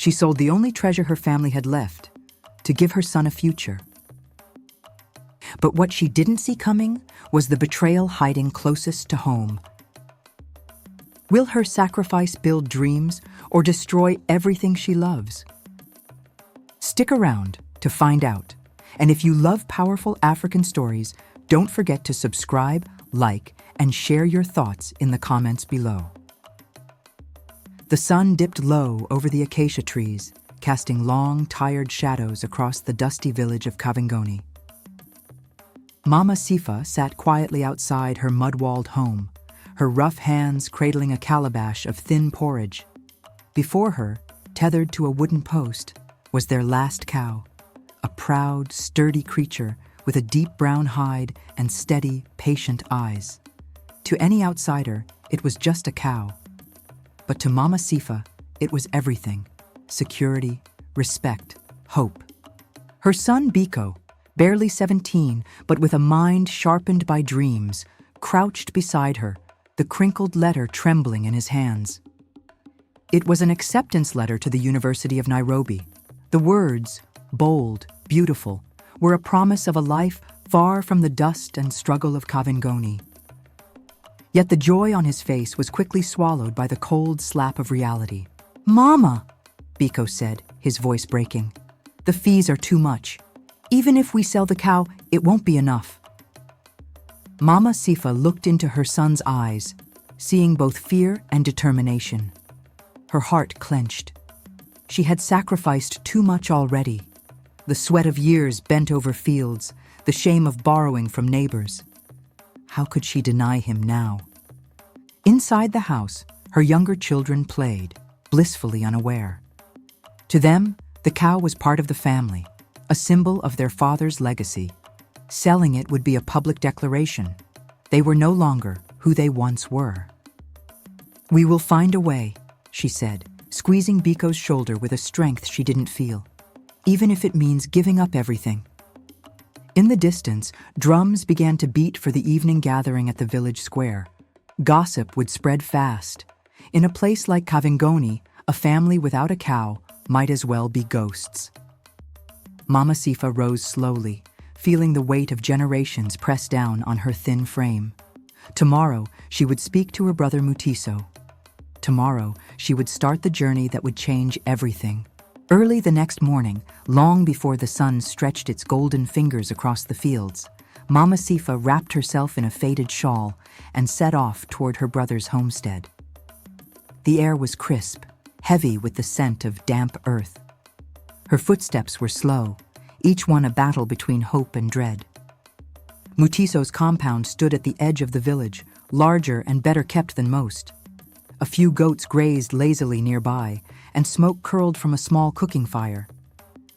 She sold the only treasure her family had left to give her son a future. But what she didn't see coming was the betrayal hiding closest to home. Will her sacrifice build dreams or destroy everything she loves? Stick around to find out. And if you love powerful African stories, don't forget to subscribe, like, and share your thoughts in the comments below. The sun dipped low over the acacia trees, casting long, tired shadows across the dusty village of Kavingoni. Mama Sifa sat quietly outside her mud-walled home, her rough hands cradling a calabash of thin porridge. Before her, tethered to a wooden post, was their last cow, a proud, sturdy creature with a deep brown hide and steady, patient eyes. To any outsider, it was just a cow. But to Mama Sifa, it was everything: security, respect, hope. Her son Biko, barely 17, but with a mind sharpened by dreams, crouched beside her, the crinkled letter trembling in his hands. It was an acceptance letter to the University of Nairobi. The words, bold, beautiful, were a promise of a life far from the dust and struggle of Kavingoni. Yet the joy on his face was quickly swallowed by the cold slap of reality. "Mama," Biko said, his voice breaking, "the fees are too much. Even if we sell the cow, it won't be enough." Mama Sifa looked into her son's eyes, seeing both fear and determination. Her heart clenched. She had sacrificed too much already. The sweat of years bent over fields, the shame of borrowing from neighbors. How could she deny him now? Inside the house, her younger children played, blissfully unaware. To them, the cow was part of the family, a symbol of their father's legacy. Selling it would be a public declaration. They were no longer who they once were. "We will find a way," she said, squeezing Biko's shoulder with a strength she didn't feel, "even if it means giving up everything." In the distance, drums began to beat for the evening gathering at the village square. Gossip would spread fast. In a place like Kavingoni, a family without a cow might as well be ghosts. Mama Sifa rose slowly, feeling the weight of generations press down on her thin frame. Tomorrow, she would speak to her brother Mutiso. Tomorrow, she would start the journey that would change everything. Early the next morning, long before the sun stretched its golden fingers across the fields, Mama Sifa wrapped herself in a faded shawl and set off toward her brother's homestead. The air was crisp, heavy with the scent of damp earth. Her footsteps were slow, each one a battle between hope and dread. Mutiso's compound stood at the edge of the village, larger and better kept than most. A few goats grazed lazily nearby, and smoke curled from a small cooking fire.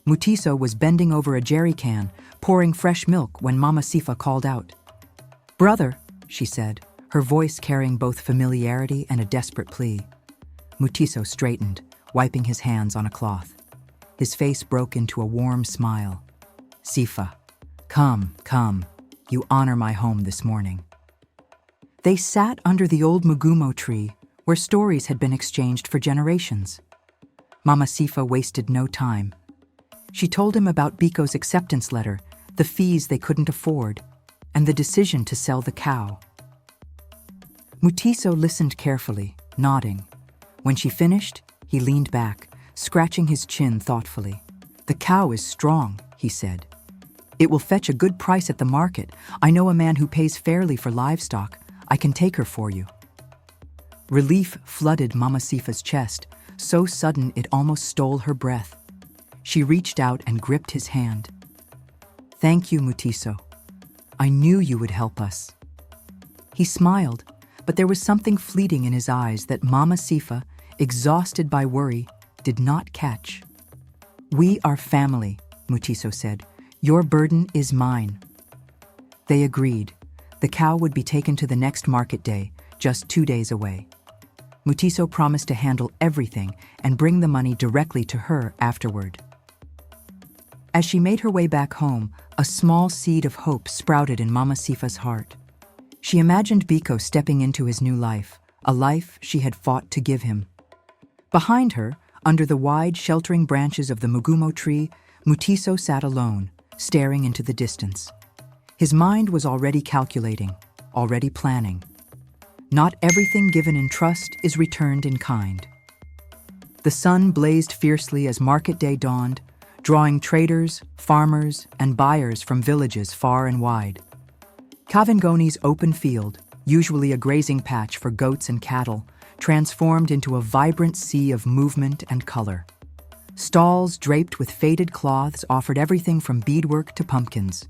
Mutiso was bending over a jerry can, pouring fresh milk when Mama Sifa called out. "Brother," she said, her voice carrying both familiarity and a desperate plea. Mutiso straightened, wiping his hands on a cloth. His face broke into a warm smile. "Sifa, come, come. You honor my home this morning." They sat under the old mugumo tree, where stories had been exchanged for generations. Mama Sifa wasted no time. She told him about Biko's acceptance letter, the fees they couldn't afford, and the decision to sell the cow. Mutiso listened carefully, nodding. When she finished, he leaned back, scratching his chin thoughtfully. "The cow is strong," he said. "It will fetch a good price at the market. I know a man who pays fairly for livestock. I can take her for you." Relief flooded Mama Sifa's chest, so sudden it almost stole her breath. She reached out and gripped his hand. "Thank you, Mutiso. I knew you would help us." He smiled, but there was something fleeting in his eyes that Mama Sifa, exhausted by worry, did not catch. "We are family," Mutiso said. "Your burden is mine." They agreed. The cow would be taken to the next market day, just 2 days away. Mutiso promised to handle everything and bring the money directly to her afterward. As she made her way back home, a small seed of hope sprouted in Mama Sifa's heart. She imagined Biko stepping into his new life, a life she had fought to give him. Behind her, Under the wide, sheltering branches of the mugumo tree, Mutiso sat alone, staring into the distance. His mind was already calculating, already planning. Not everything given in trust is returned in kind. The sun blazed fiercely as market day dawned, drawing traders, farmers, and buyers from villages far and wide. Kavingoni's open field, usually a grazing patch for goats and cattle, transformed into a vibrant sea of movement and color. Stalls draped with faded cloths offered everything from beadwork to pumpkins.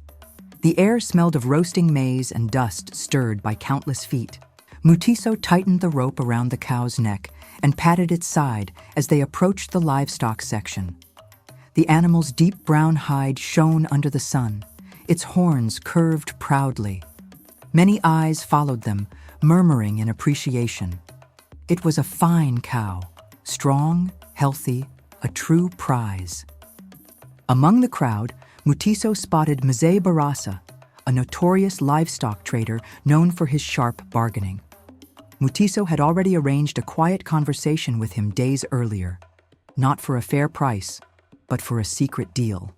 The air smelled of roasting maize and dust stirred by countless feet. Mutiso tightened the rope around the cow's neck and patted its side as they approached the livestock section. The animal's deep brown hide shone under the sun, its horns curved proudly. Many eyes followed them, murmuring in appreciation. It was a fine cow, strong, healthy, a true prize. Among the crowd, Mutiso spotted Mzee Barasa, a notorious livestock trader known for his sharp bargaining. Mutiso had already arranged a quiet conversation with him days earlier, not for a fair price, but for a secret deal.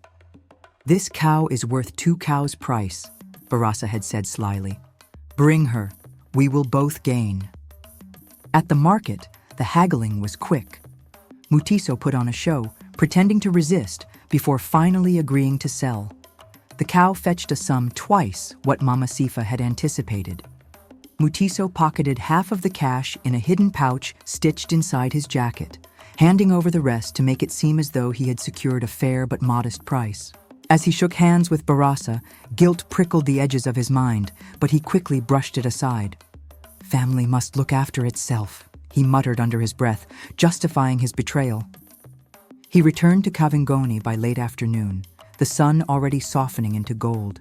"This cow is worth 2 cows' price," Barasa had said slyly. "Bring her, we will both gain." At the market, the haggling was quick. Mutiso put on a show, pretending to resist before finally agreeing to sell. The cow fetched a sum twice what Mama Sifa had anticipated. Mutiso pocketed half of the cash in a hidden pouch stitched inside his jacket, handing over the rest to make it seem as though he had secured a fair but modest price. As he shook hands with Barasa, guilt prickled the edges of his mind, but he quickly brushed it aside. "Family must look after itself," he muttered under his breath, justifying his betrayal. He returned to Kavingoni by late afternoon, the sun already softening into gold.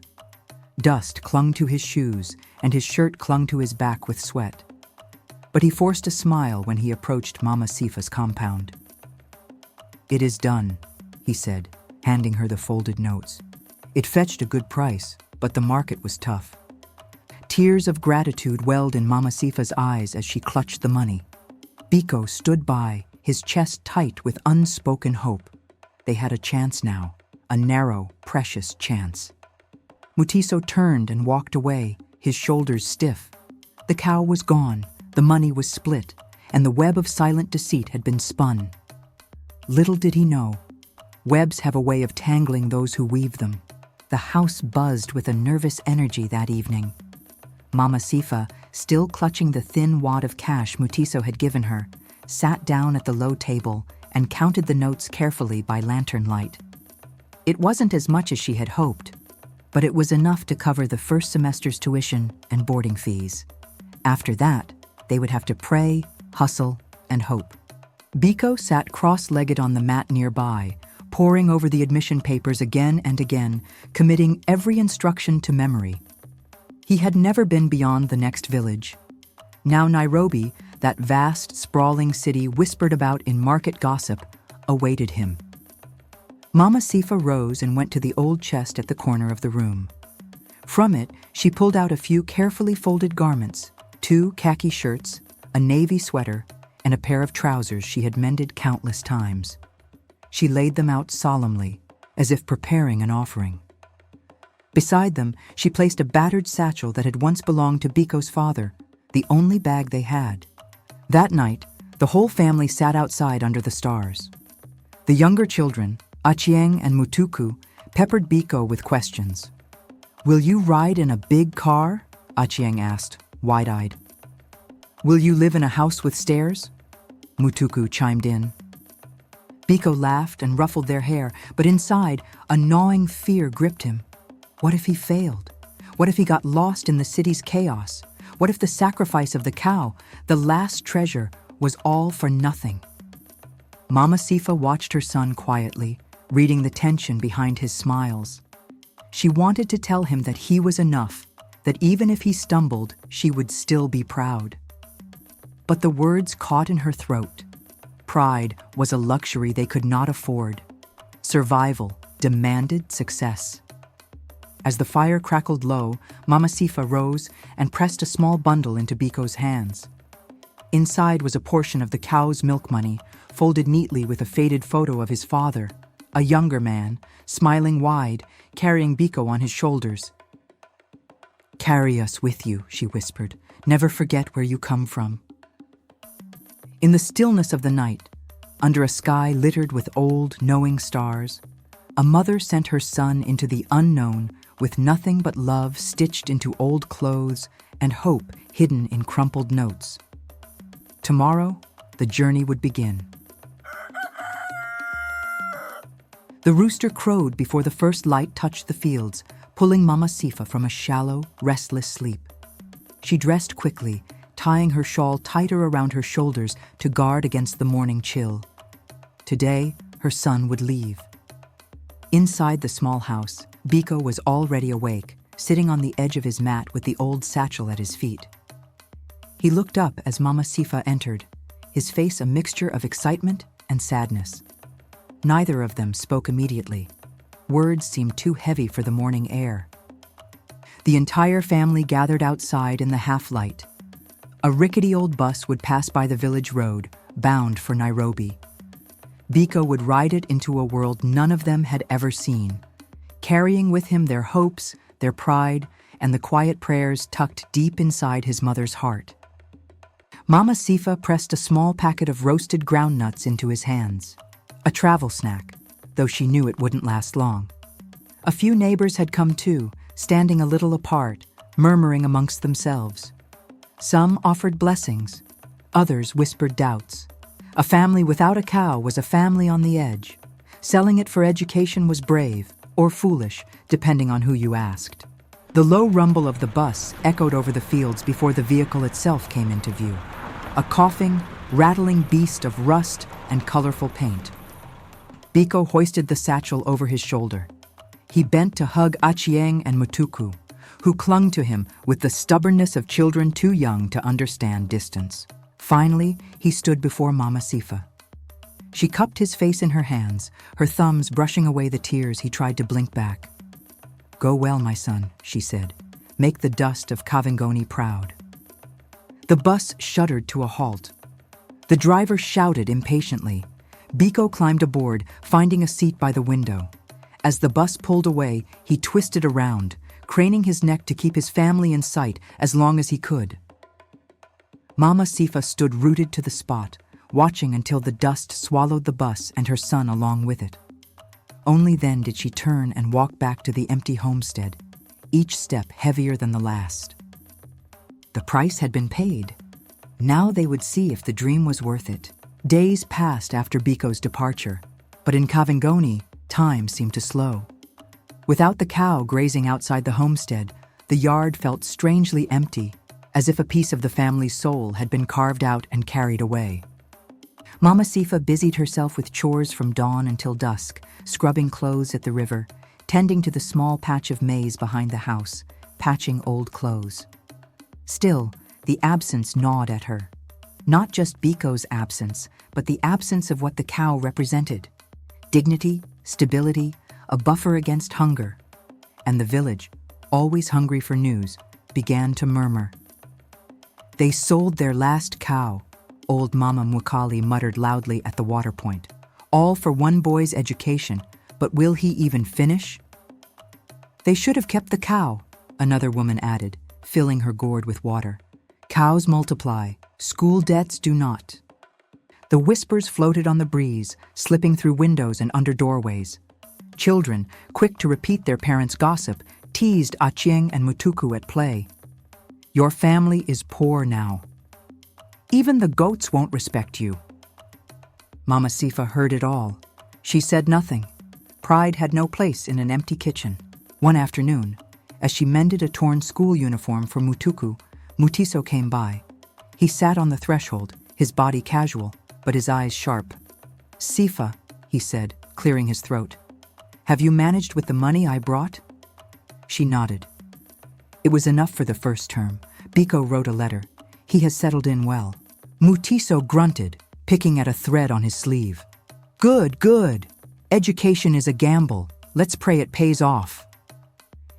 Dust clung to his shoes, and his shirt clung to his back with sweat. But he forced a smile when he approached Mama Sifa's compound. "It is done," he said, handing her the folded notes. "It fetched a good price, but the market was tough." Tears of gratitude welled in Mama Sifa's eyes as she clutched the money. Biko stood by, his chest tight with unspoken hope. They had a chance now, a narrow, precious chance. Mutiso turned and walked away, his shoulders stiff. The cow was gone, the money was split, and the web of silent deceit had been spun. Little did he know, webs have a way of tangling those who weave them. The house buzzed with a nervous energy that evening. Mama Sifa, still clutching the thin wad of cash Mutiso had given her, sat down at the low table and counted the notes carefully by lantern light. It wasn't as much as she had hoped, but it was enough to cover the first semester's tuition and boarding fees. After that, they would have to pray, hustle, and hope. Biko sat cross-legged on the mat nearby, poring over the admission papers again and again, committing every instruction to memory. He had never been beyond the next village. Now Nairobi, that vast, sprawling city whispered about in market gossip, awaited him. Mama Sifa rose and went to the old chest at the corner of the room. From it, she pulled out a few carefully folded garments, 2 khaki shirts, a navy sweater, and a pair of trousers she had mended countless times. She laid them out solemnly, as if preparing an offering. Beside them, she placed a battered satchel that had once belonged to Biko's father, the only bag they had. That night, the whole family sat outside under the stars. The younger children, Achieng and Mutuku, peppered Biko with questions. "Will you ride in a big car?" Achieng asked, wide-eyed. "Will you live in a house with stairs?" Mutuku chimed in. Biko laughed and ruffled their hair, but inside, a gnawing fear gripped him. What if he failed? What if he got lost in the city's chaos? What if the sacrifice of the cow, the last treasure, was all for nothing? Mama Sifa watched her son quietly, reading the tension behind his smiles. She wanted to tell him that he was enough, that even if he stumbled, she would still be proud. But the words caught in her throat. Pride was a luxury they could not afford. Survival demanded success. As the fire crackled low, Mama Sifa rose and pressed a small bundle into Biko's hands. Inside was a portion of the cow's milk money, folded neatly with a faded photo of his father, a younger man, smiling wide, carrying Biko on his shoulders. "Carry us with you," she whispered. "Never forget where you come from." In the stillness of the night, under a sky littered with old, knowing stars, a mother sent her son into the unknown with nothing but love stitched into old clothes and hope hidden in crumpled notes. Tomorrow, the journey would begin. The rooster crowed before the first light touched the fields, pulling Mama Sifa from a shallow, restless sleep. She dressed quickly, tying her shawl tighter around her shoulders to guard against the morning chill. Today, her son would leave. Inside the small house, Biko was already awake, sitting on the edge of his mat with the old satchel at his feet. He looked up as Mama Sifa entered, his face a mixture of excitement and sadness. Neither of them spoke immediately. Words seemed too heavy for the morning air. The entire family gathered outside in the half-light. A rickety old bus would pass by the village road, bound for Nairobi. Biko would ride it into a world none of them had ever seen, carrying with him their hopes, their pride, and the quiet prayers tucked deep inside his mother's heart. Mama Sifa pressed a small packet of roasted groundnuts into his hands. A travel snack, though she knew it wouldn't last long. A few neighbors had come too, standing a little apart, murmuring amongst themselves. Some offered blessings, others whispered doubts. A family without a cow was a family on the edge. Selling it for education was brave, or foolish, depending on who you asked. The low rumble of the bus echoed over the fields before the vehicle itself came into view. A coughing, rattling beast of rust and colorful paint. Biko hoisted the satchel over his shoulder. He bent to hug Achieng and Mutuku, who clung to him with the stubbornness of children too young to understand distance. Finally, he stood before Mama Sifa. She cupped his face in her hands, her thumbs brushing away the tears he tried to blink back. "Go well, my son," she said. "Make the dust of Kavingoni proud." The bus shuddered to a halt. The driver shouted impatiently. Biko climbed aboard, finding a seat by the window. As the bus pulled away, he twisted around, craning his neck to keep his family in sight as long as he could. Mama Sifa stood rooted to the spot, watching until the dust swallowed the bus and her son along with it. Only then did she turn and walk back to the empty homestead, each step heavier than the last. The price had been paid. Now they would see if the dream was worth it. Days passed after Biko's departure, but in Kavingoni, time seemed to slow. Without the cow grazing outside the homestead, the yard felt strangely empty, as if a piece of the family's soul had been carved out and carried away. Mama Sifa busied herself with chores from dawn until dusk, scrubbing clothes at the river, tending to the small patch of maize behind the house, patching old clothes. Still, the absence gnawed at her. Not just Biko's absence, but the absence of what the cow represented. Dignity, stability, a buffer against hunger. And the village, always hungry for news, began to murmur. "They sold their last cow," old Mama Mwakali muttered loudly at the water point. "All for one boy's education, but will he even finish?" "They should have kept the cow," another woman added, filling her gourd with water. "Cows multiply, school debts do not." The whispers floated on the breeze, slipping through windows and under doorways. Children, quick to repeat their parents' gossip, teased Achieng and Mutuku at play. "Your family is poor now. Even the goats won't respect you." Mama Sifa heard it all. She said nothing. Pride had no place in an empty kitchen. One afternoon, as she mended a torn school uniform for Mutuku, Mutiso came by. He sat on the threshold, his body casual, but his eyes sharp. "Sifa," he said, clearing his throat. "Have you managed with the money I brought?" She nodded. It was enough for the first term. Biko wrote a letter. He has settled in well. Mutiso grunted, picking at a thread on his sleeve. "Good, good. Education is a gamble. Let's pray it pays off."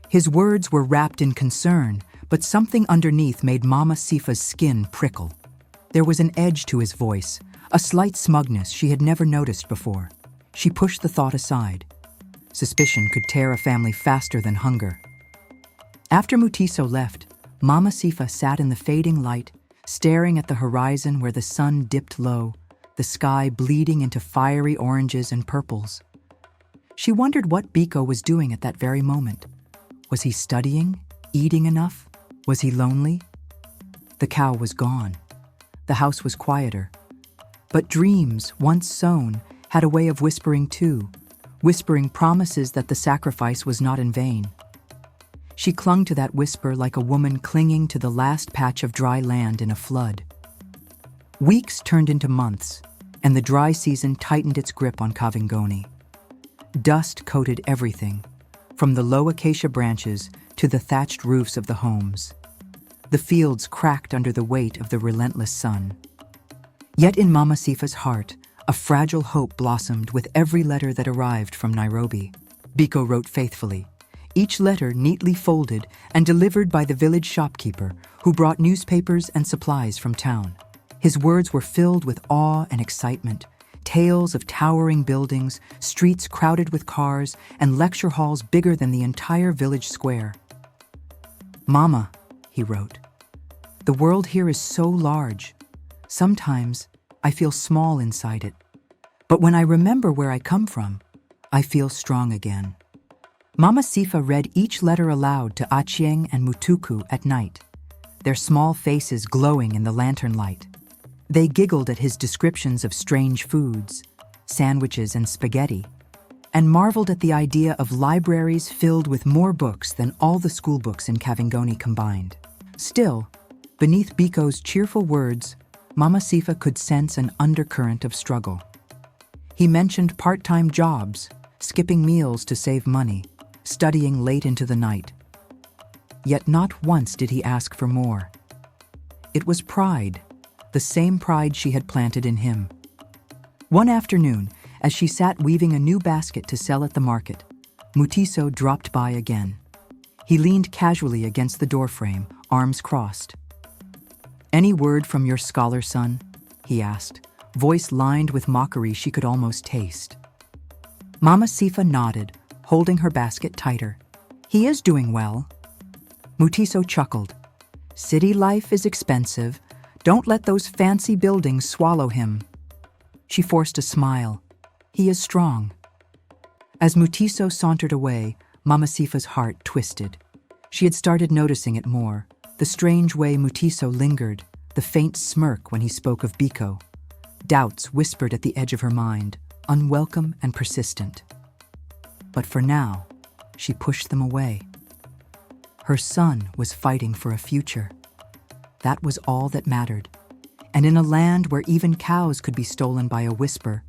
His words were wrapped in concern, but something underneath made Mama Sifa's skin prickle. There was an edge to his voice, A slight smugness she had never noticed before. She pushed the thought aside. Suspicion could tear a family faster than hunger. After Mutiso left, Mama Sifa sat in the fading light, staring at the horizon where the sun dipped low, the sky bleeding into fiery oranges and purples. She wondered what Biko was doing at that very moment. Was he studying? Eating enough? Was he lonely? The cow was gone. The house was quieter. But dreams, once sown, had a way of whispering too, whispering promises that the sacrifice was not in vain. She clung to that whisper like a woman clinging to the last patch of dry land in a flood. Weeks turned into months, and the dry season tightened its grip on Kavingoni. Dust coated everything, from the low acacia branches to the thatched roofs of the homes. The fields cracked under the weight of the relentless sun. Yet in Mama Sifa's heart, a fragile hope blossomed with every letter that arrived from Nairobi. Biko wrote faithfully, each letter neatly folded and delivered by the village shopkeeper who brought newspapers and supplies from town. His words were filled with awe and excitement, tales of towering buildings, streets crowded with cars, and lecture halls bigger than the entire village square. "Mama," he wrote, "the world here is so large. Sometimes I feel small inside it, but when I remember where I come from, I feel strong again." Mama Sifa read each letter aloud to Achieng and Mutuku at night, their small faces glowing in the lantern light. They giggled at his descriptions of strange foods, sandwiches and spaghetti, and marveled at the idea of libraries filled with more books than all the school books in Kavingoni combined. Still, beneath Biko's cheerful words, Mama Sifa could sense an undercurrent of struggle. He mentioned part-time jobs, skipping meals to save money, studying late into the night. Yet not once did he ask for more. It was pride, the same pride she had planted in him. One afternoon, as she sat weaving a new basket to sell at the market, Mutiso dropped by again. He leaned casually against the doorframe, arms crossed. "Any word from your scholar son?" he asked, voice lined with mockery she could almost taste. Mama Sifa nodded, holding her basket tighter. "He is doing well." Mutiso chuckled. "City life is expensive. Don't let those fancy buildings swallow him." She forced a smile. "He is strong." As Mutiso sauntered away, Mama Sifa's heart twisted. She had started noticing it more. The strange way Mutiso lingered, the faint smirk when he spoke of Biko. Doubts whispered at the edge of her mind, unwelcome and persistent. But for now, she pushed them away. Her son was fighting for a future. That was all that mattered. And in a land where even cows could be stolen by a whisper,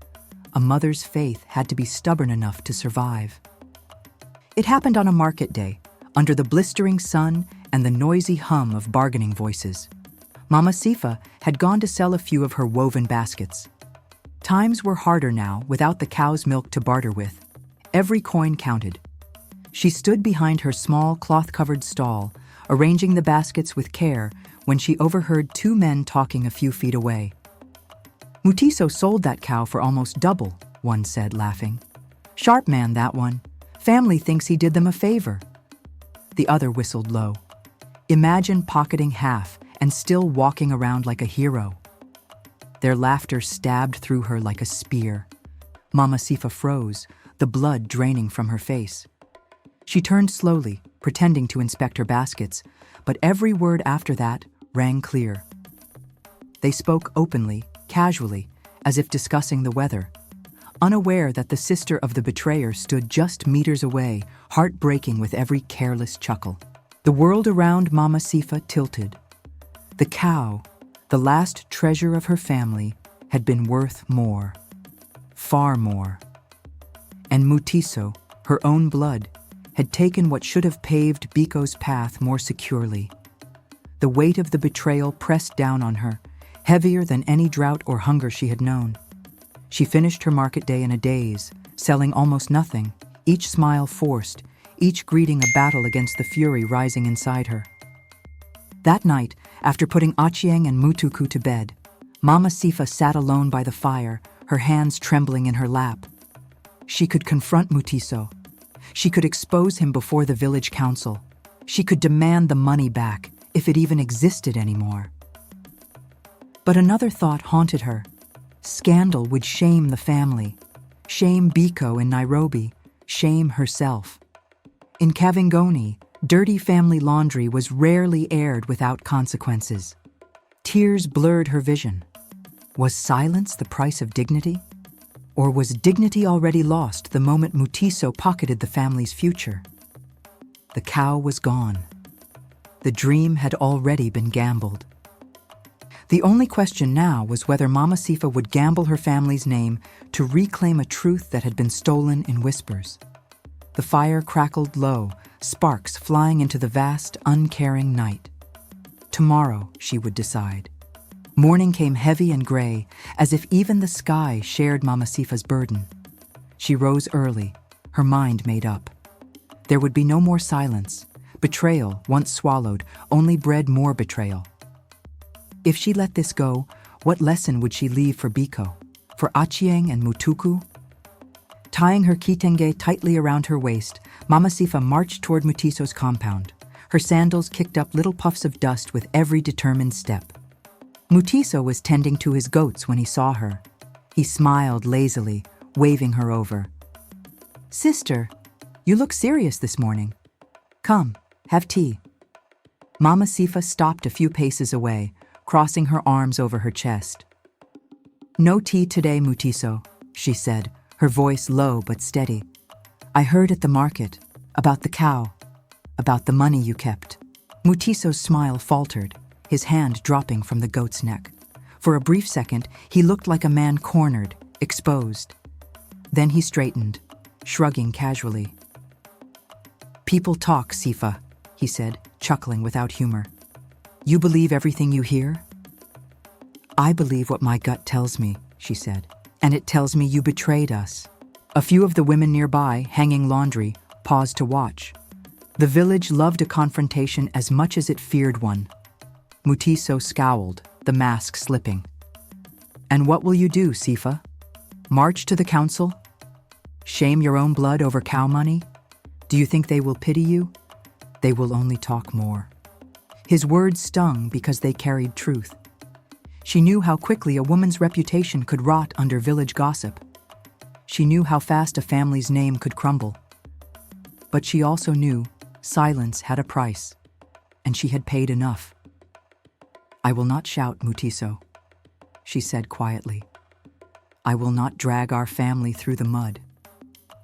a mother's faith had to be stubborn enough to survive. It happened on a market day, under the blistering sun and the noisy hum of bargaining voices. Mama Sifa had gone to sell a few of her woven baskets. Times were harder now without the cow's milk to barter with. Every coin counted. She stood behind her small cloth-covered stall, arranging the baskets with care when she overheard two men talking a few feet away. "Mutiso sold that cow for almost double," one said, laughing. "Sharp man, that one. Family thinks he did them a favor." The other whistled low. Imagine pocketing half and still walking around like a hero. Their laughter stabbed through her like a spear. Mama Sifa froze, the blood draining from her face. She turned slowly, pretending to inspect her baskets, but every word after that rang clear. They spoke openly, casually, as if discussing the weather, unaware that the sister of the betrayer stood just meters away, heartbreaking with every careless chuckle. The world around Mama Sifa tilted. The cow, the last treasure of her family, had been worth more. Far more. And Mutiso, her own blood, had taken what should have paved Biko's path more securely. The weight of the betrayal pressed down on her, heavier than any drought or hunger she had known. She finished her market day in a daze, selling almost nothing, each smile forced, each greeting a battle against the fury rising inside her. That night, after putting Achieng and Mutuku to bed, Mama Sifa sat alone by the fire, her hands trembling in her lap. She could confront Mutiso. She could expose him before the village council. She could demand the money back, if it even existed anymore. But another thought haunted her. Scandal would shame the family, shame Biko in Nairobi, shame herself. In Kavingoni, dirty family laundry was rarely aired without consequences. Tears blurred her vision. Was silence the price of dignity? Or was dignity already lost the moment Mutiso pocketed the family's future? The cow was gone. The dream had already been gambled. The only question now was whether Mama Sifa would gamble her family's name to reclaim a truth that had been stolen in whispers. The fire crackled low, sparks flying into the vast, uncaring night. Tomorrow, she would decide. Morning came heavy and gray, as if even the sky shared Mama Sifa's burden. She rose early, her mind made up. There would be no more silence. Betrayal, once swallowed, only bred more betrayal. If she let this go, what lesson would she leave for Biko, for Achieng and Mutuku? Tying her kitenge tightly around her waist, Mama Sifa marched toward Mutiso's compound. Her sandals kicked up little puffs of dust with every determined step. Mutiso was tending to his goats when he saw her. He smiled lazily, waving her over. "Sister, you look serious this morning. Come, have tea." Mama Sifa stopped a few paces away, crossing her arms over her chest. "No tea today, Mutiso," she said, her voice low but steady. "I heard at the market, about the cow, about the money you kept." Mutiso's smile faltered, his hand dropping from the goat's neck. For a brief second, he looked like a man cornered, exposed. Then he straightened, shrugging casually. "People talk, Sifa," he said, chuckling without humor. "You believe everything you hear?" "I believe what my gut tells me," she said, "and it tells me you betrayed us." A few of the women nearby, hanging laundry, paused to watch. The village loved a confrontation as much as it feared one. Mutiso scowled, the mask slipping. "And what will you do, Sifa? March to the council? Shame your own blood over cow money? Do you think they will pity you? They will only talk more." His words stung because they carried truth. She knew how quickly a woman's reputation could rot under village gossip. She knew how fast a family's name could crumble. But she also knew silence had a price, and she had paid enough. "I will not shout, Mutiso," she said quietly. "I will not drag our family through the mud.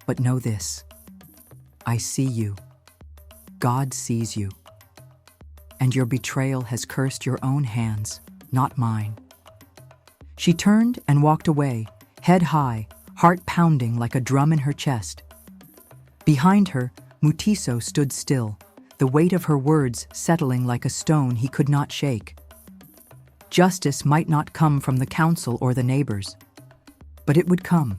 But know this, I see you. God sees you. And your betrayal has cursed your own hands, not mine." She turned and walked away, head high, heart pounding like a drum in her chest. Behind her, Mutiso stood still, the weight of her words settling like a stone he could not shake. Justice might not come from the council or the neighbors, but it would come.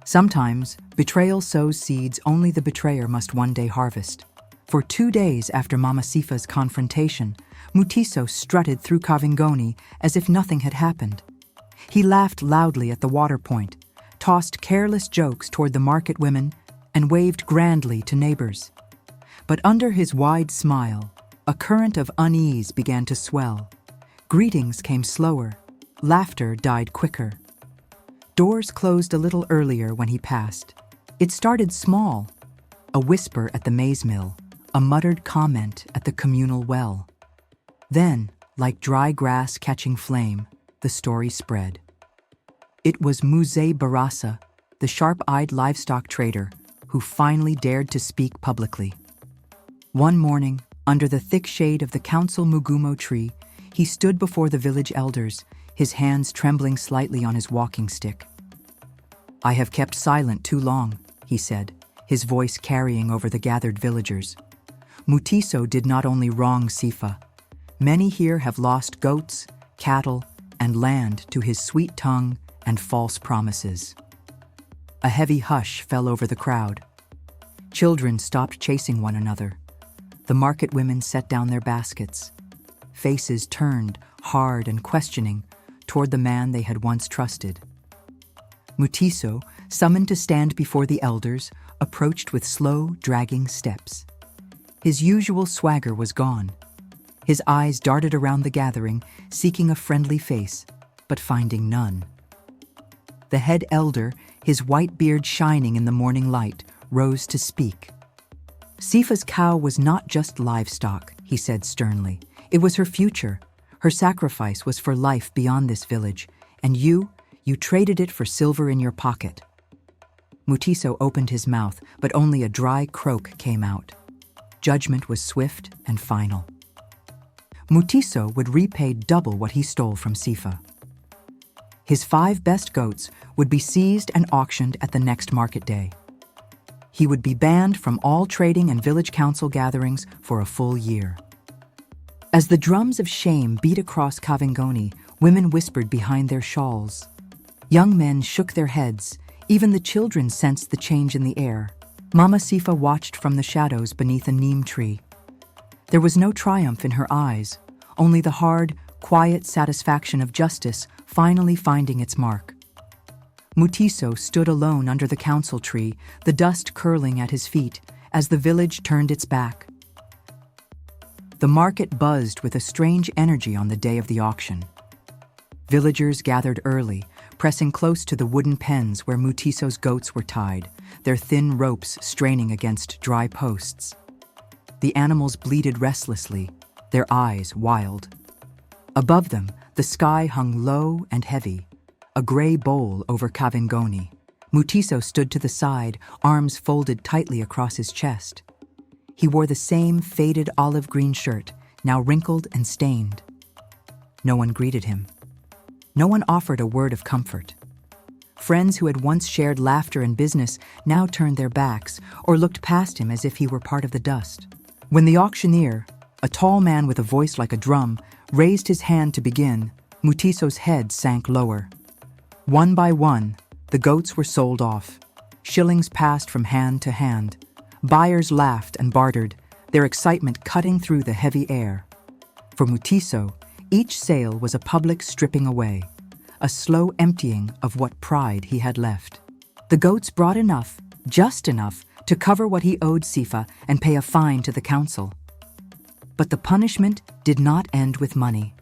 Sometimes, betrayal sows seeds only the betrayer must one day harvest. For 2 days after Mama Sifa's confrontation, Mutiso strutted through Kavingoni as if nothing had happened. He laughed loudly at the water point, tossed careless jokes toward the market women, and waved grandly to neighbors. But under his wide smile, a current of unease began to swell. Greetings came slower, laughter died quicker. Doors closed a little earlier when he passed. It started small, a whisper at the maize mill, a muttered comment at the communal well. Then, like dry grass catching flame, the story spread. It was Mzee Barasa, the sharp-eyed livestock trader, who finally dared to speak publicly. One morning, under the thick shade of the council mugumo tree, he stood before the village elders, his hands trembling slightly on his walking stick. "I have kept silent too long," he said, his voice carrying over the gathered villagers. "Mutiso did not only wrong Sifa. Many here have lost goats, cattle, and land to his sweet tongue and false promises." A heavy hush fell over the crowd. Children stopped chasing one another. The market women set down their baskets. Faces turned, hard and questioning, toward the man they had once trusted. Mutiso, summoned to stand before the elders, approached with slow, dragging steps. His usual swagger was gone. His eyes darted around the gathering, seeking a friendly face, but finding none. The head elder, his white beard shining in the morning light, rose to speak. "Sifa's cow was not just livestock," he said sternly. "It was her future. Her sacrifice was for life beyond this village, and you traded it for silver in your pocket." Mutiso opened his mouth, but only a dry croak came out. Judgment was swift and final. Mutiso would repay double what he stole from Sifa. His 5 best goats would be seized and auctioned at the next market day. He would be banned from all trading and village council gatherings for a full year. As the drums of shame beat across Kavingoni, women whispered behind their shawls. Young men shook their heads. Even the children sensed the change in the air. Mama Sifa watched from the shadows beneath a neem tree. There was no triumph in her eyes, only the hard, quiet satisfaction of justice finally finding its mark. Mutiso stood alone under the council tree, the dust curling at his feet as the village turned its back. The market buzzed with a strange energy on the day of the auction. Villagers gathered early, pressing close to the wooden pens where Mutiso's goats were tied, their thin ropes straining against dry posts. The animals bleated restlessly, their eyes wild. Above them, the sky hung low and heavy, a gray bowl over Kavingoni. Mutiso stood to the side, arms folded tightly across his chest. He wore the same faded olive-green shirt, now wrinkled and stained. No one greeted him. No one offered a word of comfort. Friends who had once shared laughter and business now turned their backs or looked past him as if he were part of the dust. When the auctioneer, a tall man with a voice like a drum, raised his hand to begin, Mutiso's head sank lower. One by one, the goats were sold off. Shillings passed from hand to hand. Buyers laughed and bartered, their excitement cutting through the heavy air. For Mutiso, each sale was a public stripping away, a slow emptying of what pride he had left. The goats brought enough, just enough, to cover what he owed Sifa and pay a fine to the council. But the punishment did not end with money.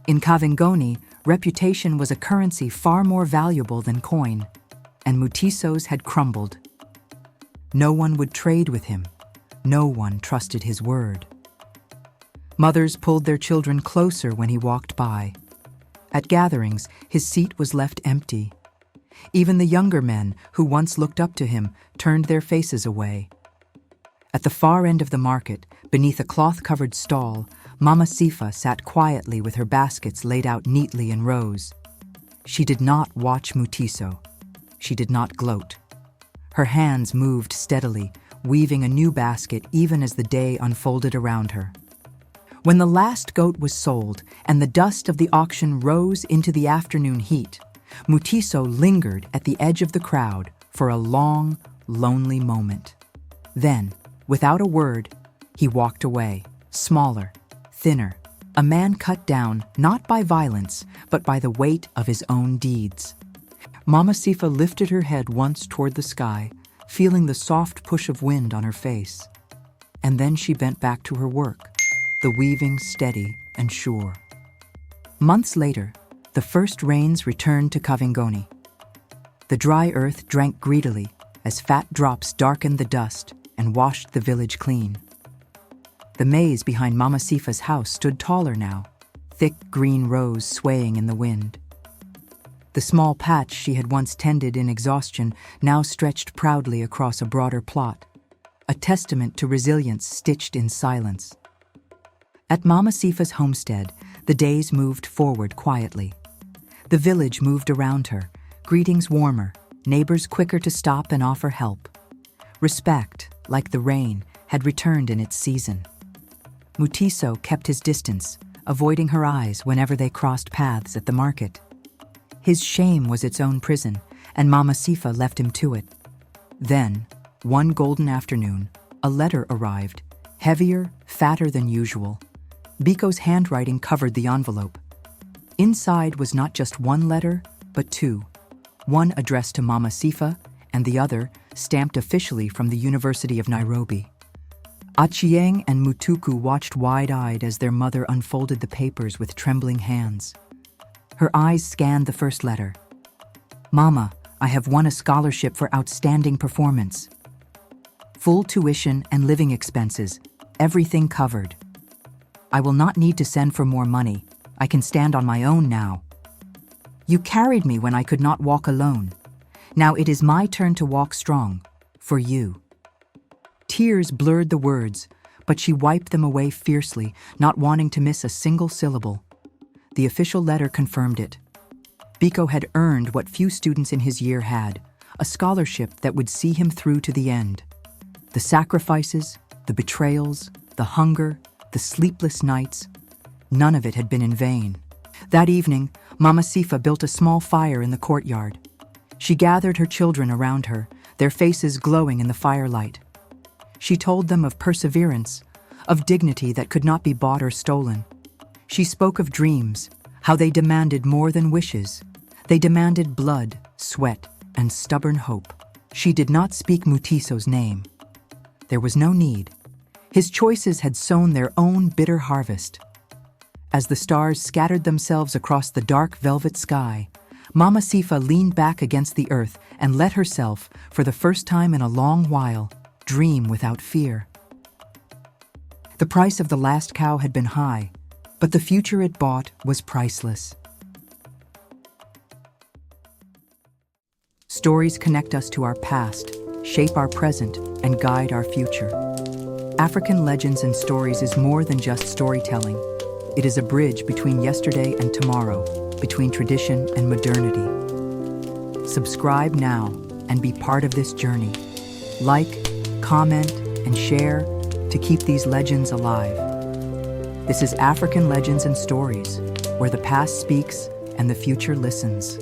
In Kavingoni, reputation was a currency far more valuable than coin, and Mutiso's had crumbled. No one would trade with him. No one trusted his word. Mothers pulled their children closer when he walked by. At gatherings, his seat was left empty. Even the younger men, who once looked up to him, turned their faces away. At the far end of the market, beneath a cloth-covered stall, Mama Sifa sat quietly with her baskets laid out neatly in rows. She did not watch Mutiso. She did not gloat. Her hands moved steadily, weaving a new basket even as the day unfolded around her. When the last goat was sold and the dust of the auction rose into the afternoon heat, Mutiso lingered at the edge of the crowd for a long, lonely moment. Then, without a word, he walked away, smaller, thinner, a man cut down not by violence, but by the weight of his own deeds. Mama Sifa lifted her head once toward the sky, feeling the soft push of wind on her face. And then she bent back to her work, the weaving steady and sure. Months later, the first rains returned to Kavingoni. The dry earth drank greedily as fat drops darkened the dust and washed the village clean. The maize behind Mama Sifa's house stood taller now, thick green rows swaying in the wind. The small patch she had once tended in exhaustion now stretched proudly across a broader plot, a testament to resilience stitched in silence. At Mama Sifa's homestead, the days moved forward quietly. The village moved around her, greetings warmer, neighbors quicker to stop and offer help. Respect, like the rain, had returned in its season. Mutiso kept his distance, avoiding her eyes whenever they crossed paths at the market. His shame was its own prison, and Mama Sifa left him to it. Then, one golden afternoon, a letter arrived, heavier, fatter than usual. Biko's handwriting covered the envelope. Inside was not just one letter, but two. One addressed to Mama Sifa, and the other stamped officially from the University of Nairobi. Achieng and Mutuku watched wide-eyed as their mother unfolded the papers with trembling hands. Her eyes scanned the first letter. "Mama, I have won a scholarship for outstanding performance. Full tuition and living expenses, everything covered. I will not need to send for more money. I can stand on my own now. You carried me when I could not walk alone. Now it is my turn to walk strong, for you." Tears blurred the words, but she wiped them away fiercely, not wanting to miss a single syllable. The official letter confirmed it. Biko had earned what few students in his year had, a scholarship that would see him through to the end. The sacrifices, the betrayals, the hunger, the sleepless nights, none of it had been in vain. That evening, Mama Sifa built a small fire in the courtyard. She gathered her children around her, their faces glowing in the firelight. She told them of perseverance, of dignity that could not be bought or stolen. She spoke of dreams, how they demanded more than wishes. They demanded blood, sweat, and stubborn hope. She did not speak Mutiso's name. There was no need. His choices had sown their own bitter harvest. As the stars scattered themselves across the dark velvet sky, Mama Sifa leaned back against the earth and let herself, for the first time in a long while, dream without fear. The price of the last cow had been high, but the future it bought was priceless. Stories connect us to our past, shape our present, and guide our future. African Legends and Stories is more than just storytelling. It is a bridge between yesterday and tomorrow, between tradition and modernity. Subscribe now and be part of this journey. Like, comment, and share to keep these legends alive. This is African Legends and Stories, where the past speaks and the future listens.